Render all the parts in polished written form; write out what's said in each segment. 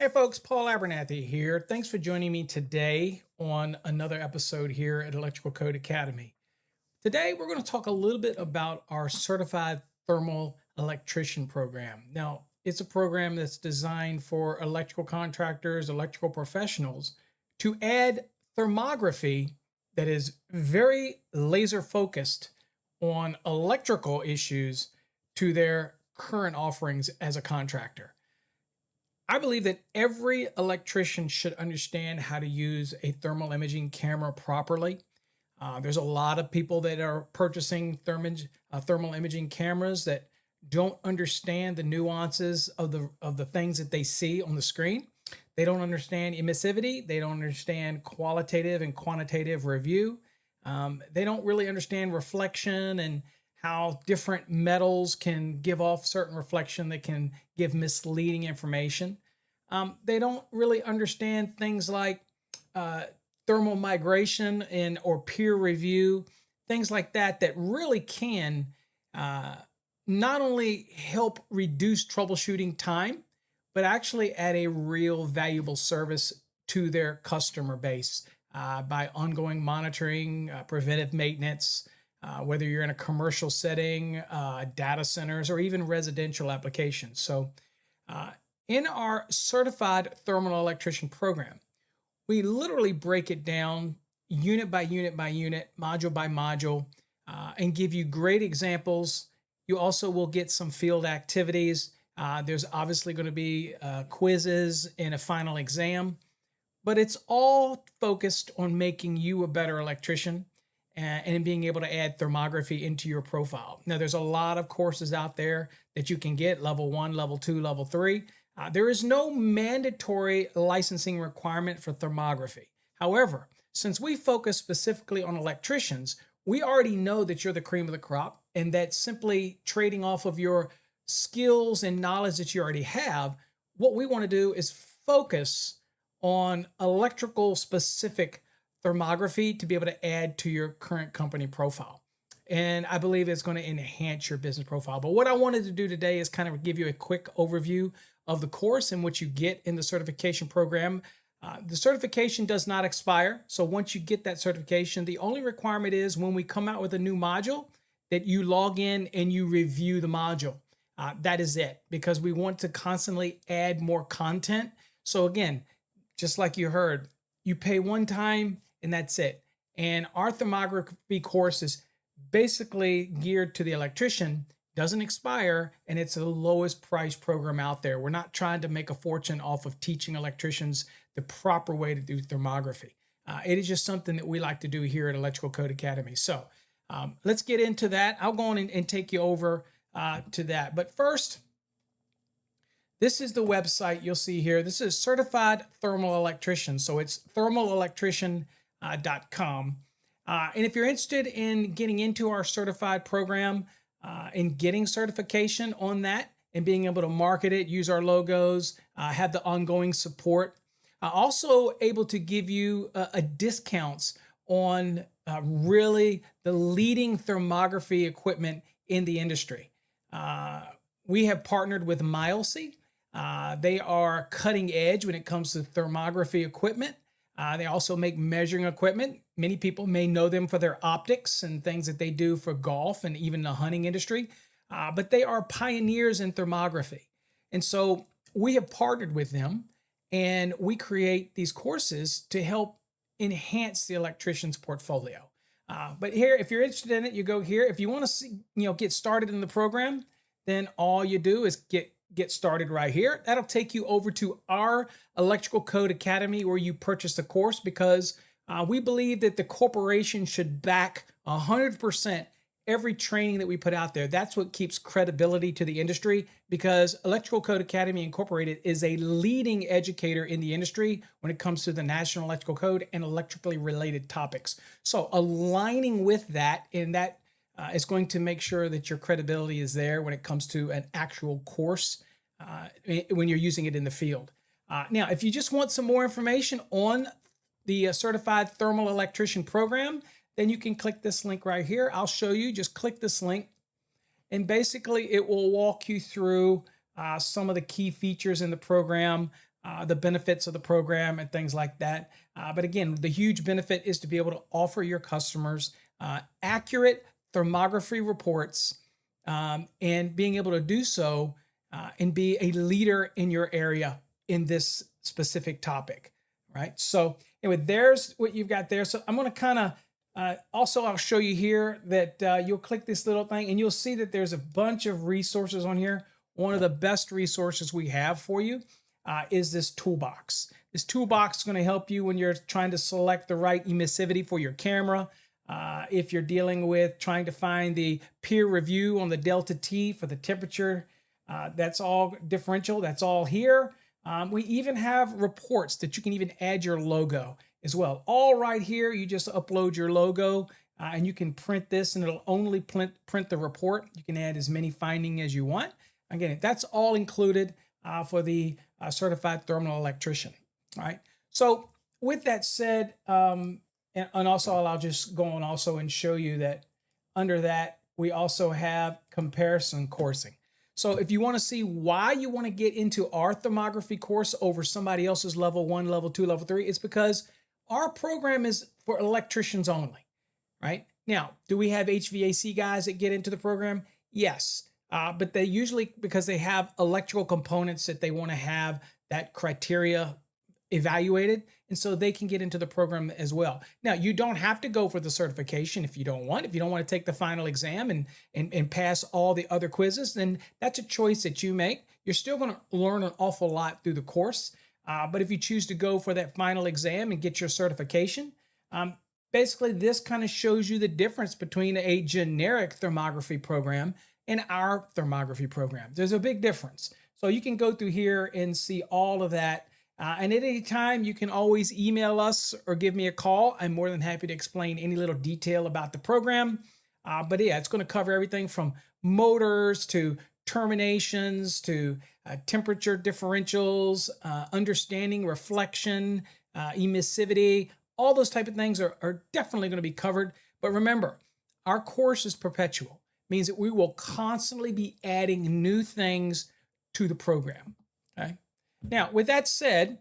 Hey folks, Paul Abernathy here. Thanks for joining me today on another episode here at Electrical Code Academy. Today we're going to talk a little bit about our Certified Thermal Electrician program. Now, it's a program that's designed for electrical contractors, electrical professionals to add thermography that is very laser focused on electrical issues to their current offerings as a contractor. I believe that every electrician should understand how to use a thermal imaging camera properly. There's a lot of people that are purchasing thermal imaging cameras that don't understand the nuances of the things that they see on the screen. They don't understand emissivity. They don't understand qualitative and quantitative review. They don't really understand reflection and how different metals can give off certain reflection that can give misleading information. They don't really understand things like thermal migration and or peer review, things like that that really can not only help reduce troubleshooting time, but actually add a real valuable service to their customer base by ongoing monitoring, preventive maintenance, whether you're in a commercial setting, data centers, or even residential applications. So in our certified thermal electrician program, we literally break it down unit by unit by unit, module by module, and give you great examples. You also will get some field activities. There's obviously going to be quizzes and a final exam, but it's all focused on making you a better electrician and being able to add thermography into your profile. Now, there's a lot of courses out there that you can get, level 1, level 2, level 3. There is no mandatory licensing requirement for thermography. However, since we focus specifically on electricians, we already know that you're the cream of the crop and that simply trading off of your skills and knowledge that you already have, what we want to do is focus on electrical specific thermography to be able to add to your current company profile. And I believe it's going to enhance your business profile. But what I wanted to do today is kind of give you a quick overview of the course and what you get in the certification program. The certification does not expire. So once you get that certification, the only requirement is when we come out with a new module that you log in and you review the module. That is it, because we want to constantly add more content. So again, just like you heard, you pay one time and that's it. And our thermography course is basically geared to the electrician, doesn't expire, and it's the lowest price program out there. We're not trying to make a fortune off of teaching electricians the proper way to do thermography. It is just something that we like to do here at Electrical Code Academy. So let's get into that. I'll go on and take you over to that. But first, this is the website you'll see here. This is Certified Thermal Electrician. So it's thermalelectrician.com. And if you're interested in getting into our certified program and getting certification on that and being able to market it, use our logos, have the ongoing support, also able to give you a discounts on really the leading thermography equipment in the industry. We have partnered with Mileseey. They are cutting edge when it comes to thermography equipment. They also make measuring equipment. Many people may know them for their optics and things that they do for golf and even the hunting industry, but they are pioneers in thermography. And so we have partnered with them and we create these courses to help enhance the electrician's portfolio. But here, if you're interested in it, you go here. If you want to see, get started in the program, then all you do is get started right here. That'll take you over to our Electrical Code Academy where you purchase the course, because we believe that the corporation should back 100% every training that we put out there. That's what keeps credibility to the industry, because Electrical Code Academy Incorporated is a leading educator in the industry when it comes to the National Electrical Code and electrically related topics. So aligning with that, and that is going to make sure that your credibility is there when it comes to an actual course when you're using it in the field. Now, if you just want some more information on the Certified Thermal Electrician program, then you can click this link right here. I'll show you. Just click this link, and basically it will walk you through some of the key features in the program. the benefits of the program and things like that. But again, the huge benefit is to be able to offer your customers accurate thermography reports, and being able to do so and be a leader in your area in this specific topic, right? So anyway, there's what you've got there. So I'm going to kind of also, I'll show you here that you'll click this little thing and you'll see that there's a bunch of resources on here. One of the best resources we have for you is this toolbox. This toolbox is going to help you when you're trying to select the right emissivity for your camera. If you're dealing with trying to find the peer review on the delta T for the temperature, that's all differential. That's all here. We even have reports that you can even add your logo as well. All right here, you just upload your logo and you can print this and it'll only print the report. You can add as many findings as you want. Again, that's all included for the certified thermal electrician. All right. So with that said, and also I'll just go on also and show you that under that, we also have comparison coursing. So if you want to see why you want to get into our thermography course over somebody else's level 1, level 2, level 3, it's because our program is for electricians only, right? Now, do we have HVAC guys that get into the program? Yes, but they usually, because they have electrical components that they want to have that criteria evaluated, and so they can get into the program as well. Now, you don't have to go for the certification if you don't want. If you don't want to take the final exam and pass all the other quizzes, then that's a choice that you make. You're still going to learn an awful lot through the course. But if you choose to go for that final exam and get your certification, basically this kind of shows you the difference between a generic thermography program and our thermography program. There's a big difference. So you can go through here and see all of that. And at any time, you can always email us or give me a call. I'm more than happy to explain any little detail about the program. But yeah, it's going to cover everything from motors to terminations to temperature differentials, understanding reflection, emissivity. All those type of things are definitely going to be covered. But remember, our course is perpetual. It means that we will constantly be adding new things to the program. Okay. Now, with that said,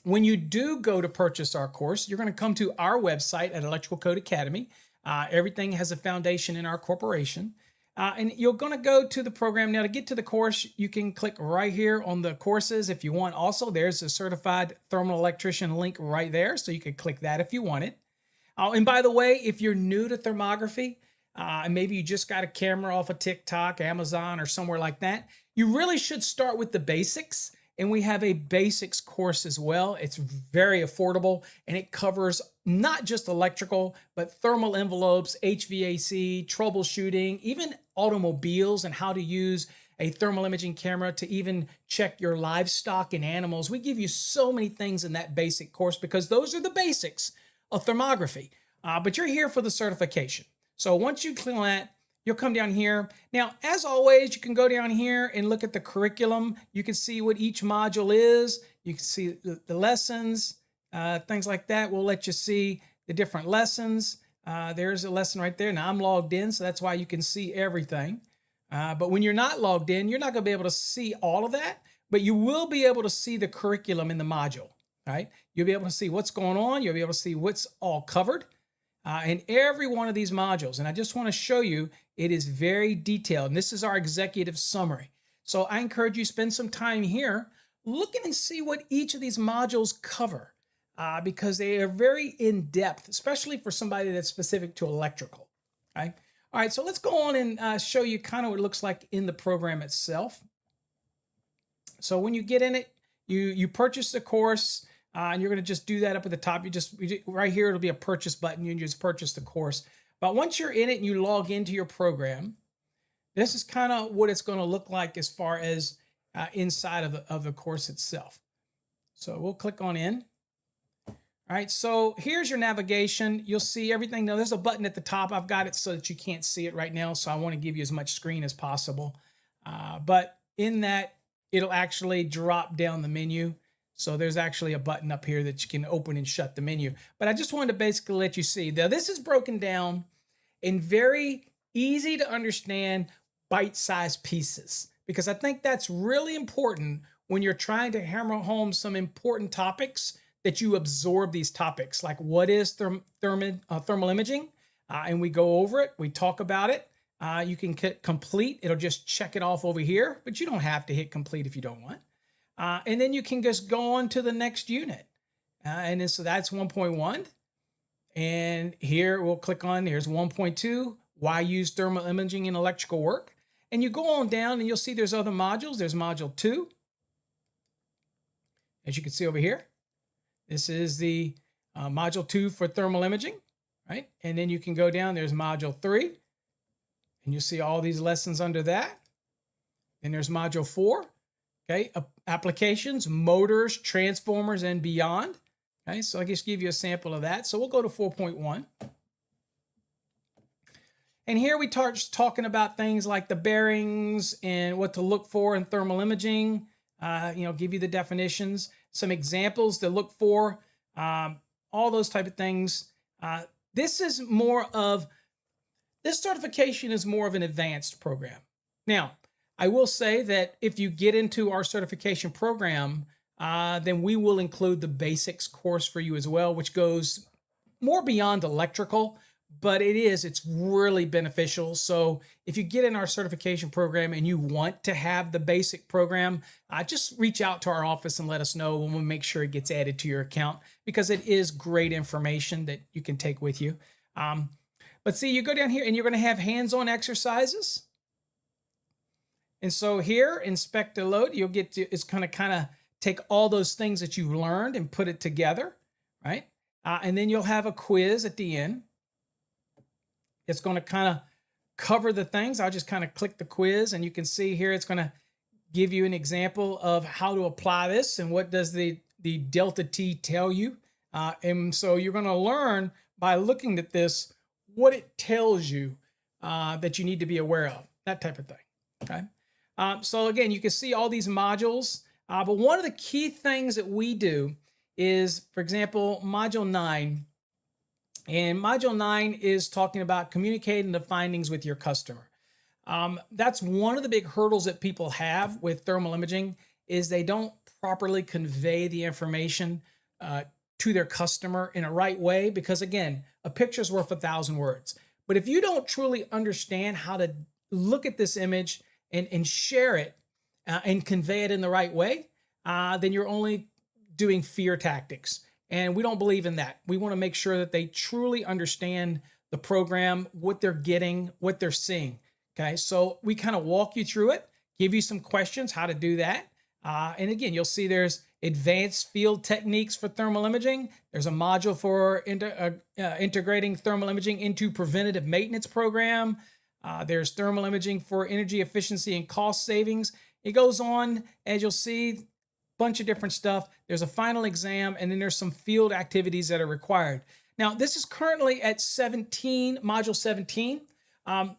when you do go to purchase our course, you're going to come to our website at Electrical Code Academy. Everything has a foundation in our corporation. And you're going to go to the program. Now, to get to the course, you can click right here on the courses if you want. Also, there's a certified thermal electrician link right there, so you can click that if you want it. And by the way, if you're new to thermography, and maybe you just got a camera off of TikTok, Amazon, or somewhere like that, you really should start with the basics. And we have a basics course as well. It's very affordable and it covers not just electrical, but thermal envelopes, HVAC, troubleshooting, even automobiles and how to use a thermal imaging camera to even check your livestock and animals. We give you so many things in that basic course because those are the basics of thermography. But you're here for the certification. So once you click on that, you'll come down here. Now, as always, you can go down here and look at the curriculum. You can see what each module is. You can see the lessons, things like that. We'll let you see the different lessons. There's a lesson right there. Now, I'm logged in, so that's why you can see everything. But when you're not logged in, you're not going to be able to see all of that, but you will be able to see the curriculum in the module, right? You'll be able to see what's going on. You'll be able to see what's all covered. In every one of these modules. And I just want to show you, it is very detailed. And this is our executive summary. So I encourage you to spend some time here looking and see what each of these modules cover because they are very in-depth, especially for somebody that's specific to electrical. Okay? All right, so let's go on and show you kind of what it looks like in the program itself. So when you get in it, you purchase the course. And you're going to just do that up at the top. Right here, it'll be a purchase button. You can just purchase the course. But once you're in it and you log into your program, this is kind of what it's going to look like as far as inside of the course itself. So we'll click on in. All right, so here's your navigation. You'll see everything. Now, there's a button at the top. I've got it so that you can't see it right now, so I want to give you as much screen as possible. But in that, it'll actually drop down the menu. So there's actually a button up here that you can open and shut the menu. But I just wanted to basically let you see. Now, this is broken down in very easy to understand bite-sized pieces because I think that's really important when you're trying to hammer home some important topics that you absorb these topics, like what is thermal imaging? And we go over it, we talk about it. You can hit complete, it'll just check it off over here, but you don't have to hit complete if you don't want. And then you can just go on to the next unit. And then so that's 1.1. And here we'll click on, here's 1.2, why use thermal imaging in electrical work? And you go on down and you'll see there's other modules. There's module 2. As you can see over here, this is the module 2 for thermal imaging, right? And then you can go down, there's module 3, and you'll see all these lessons under that. Then there's module 4, okay? Applications, motors, transformers, and beyond. Okay, so I just give you a sample of that. So we'll go to 4.1. And here we start talking about things like the bearings and what to look for in thermal imaging, give you the definitions, some examples to look for, all those type of things. This certification is more of an advanced program. Now, I will say that if you get into our certification program, then we will include the basics course for you as well, which goes more beyond electrical, but it's really beneficial. So if you get in our certification program and you want to have the basic program, just reach out to our office and let us know, and we'll make sure it gets added to your account, because it is great information that you can take with you. But see, you go down here and you're going to have hands-on exercises. And so here, inspect and load, you'll get to, it's going to kind of take all those things that you've learned and put it together, right? And then you'll have a quiz at the end. It's going to kind of cover the things. I'll just kind of click the quiz, and you can see here it's going to give you an example of how to apply this and what does the delta T tell you. And so you're going to learn by looking at this what it tells you that you need to be aware of, that type of thing, okay? So again, you can see all these modules. But one of the key things that we do is, for example, module 9. And module 9 is talking about communicating the findings with your customer. That's one of the big hurdles that people have with thermal imaging, is they don't properly convey the information to their customer in a right way, because again, a picture's worth 1,000 words. But if you don't truly understand how to look at this image and share it and convey it in the right way, then you're only doing fear tactics. And we don't believe in that. We want to make sure that they truly understand the program, what they're getting, what they're seeing. Okay, so we kind of walk you through it, give you some questions, how to do that. And again, you'll see there's advanced field techniques for thermal imaging. There's a module for integrating thermal imaging into preventative maintenance program. There's thermal imaging for energy efficiency and cost savings. It goes on, as you'll see, bunch of different stuff. There's a final exam, and then there's some field activities that are required. Now, this is currently at 17, module 17.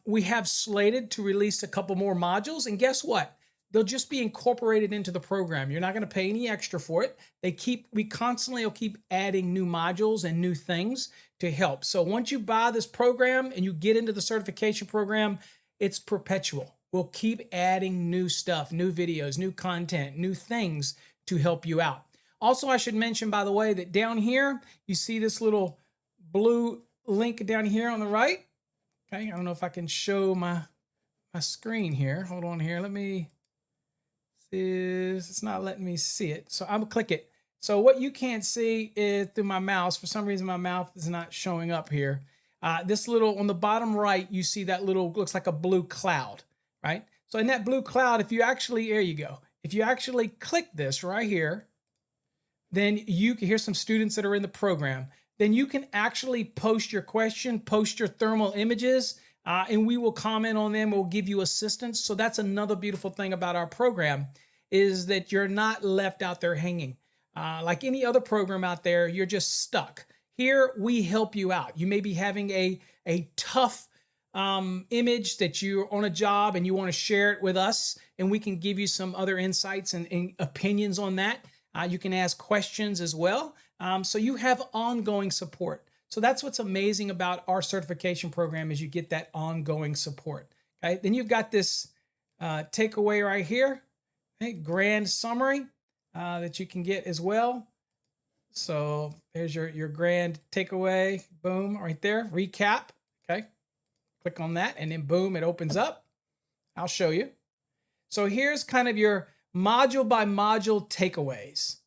We have slated to release a couple more modules, and guess what? They'll just be incorporated into the program. You're not going to pay any extra for it. We constantly will keep adding new modules and new things to help. So once you buy this program and you get into the certification program, it's perpetual. We'll keep adding new stuff, new videos, new content, new things to help you out. Also, I should mention, by the way, that down here, you see this little blue link down here on the right. Okay, I don't know if I can show my screen here. Hold on here. Let me see. It's not letting me see it. So I'm gonna click it. So what you can't see is through my mouse. For some reason, my mouth is not showing up here. This little, on the bottom right, you see that little, looks like a blue cloud. Right? So in that blue cloud, if you actually, there you go. If you actually click this right here, then you can hear some students that are in the program. Then you can actually post your question, post your thermal images, and we will comment on them. We'll give you assistance. So that's another beautiful thing about our program, is that you're not left out there hanging. Like any other program out there, you're just stuck. Here, we help you out. You may be having a tough image that you're on a job and you want to share it with us, and we can give you some other insights and opinions on that. You can ask questions as well. So you have ongoing support. So that's what's amazing about our certification program, is you get that ongoing support. Okay, then you've got this takeaway right here. Okay, grand summary that you can get as well. So there's your grand takeaway. Boom, right there. Recap. Okay. Click on that and then boom, it opens up. I'll show you. So here's kind of your module by module takeaways,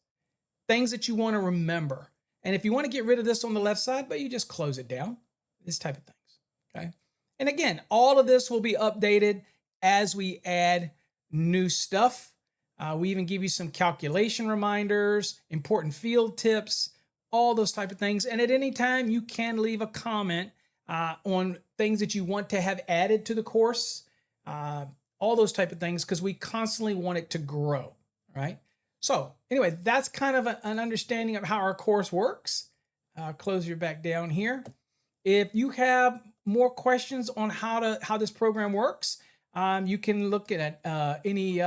things that you want to remember. And if you want to get rid of this on the left side, but you just close it down, this type of things. Okay. And again, all of this will be updated as we add new stuff. We even give you some calculation reminders, important field tips, all those type of things. And at any time, you can leave a comment on things that you want to have added to the course, all those type of things, because we constantly want it to grow, right? So anyway, that's kind of an understanding of how our course works. Close your back down here. If you have more questions on how this program works, you can look at any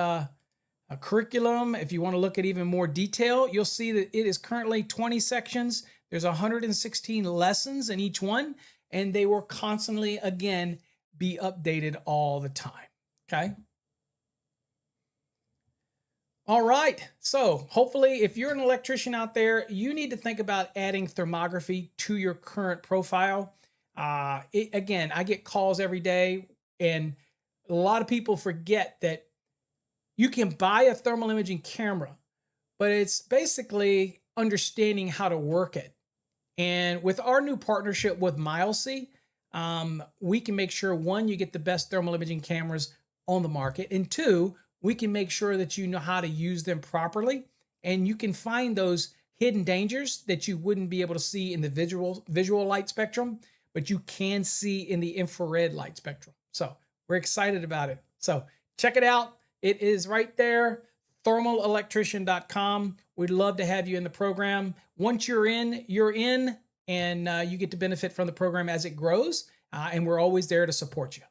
curriculum. If you want to look at even more detail, you'll see that it is currently 20 sections. There's 116 lessons in each one, and they will constantly, again, be updated all the time. Okay. All right. So hopefully, if you're an electrician out there, you need to think about adding thermography to your current profile. Again, I get calls every day, and a lot of people forget that you can buy a thermal imaging camera, but it's basically understanding how to work it. And with our new partnership with Mileseey, we can make sure, one, you get the best thermal imaging cameras on the market, and two, we can make sure that you know how to use them properly, and you can find those hidden dangers that you wouldn't be able to see in the visual light spectrum, but you can see in the infrared light spectrum. So we're excited about it. So check it out. It is right there, thermalelectrician.com. We'd love to have you in the program. Once you're in, and you get to benefit from the program as it grows, and we're always there to support you.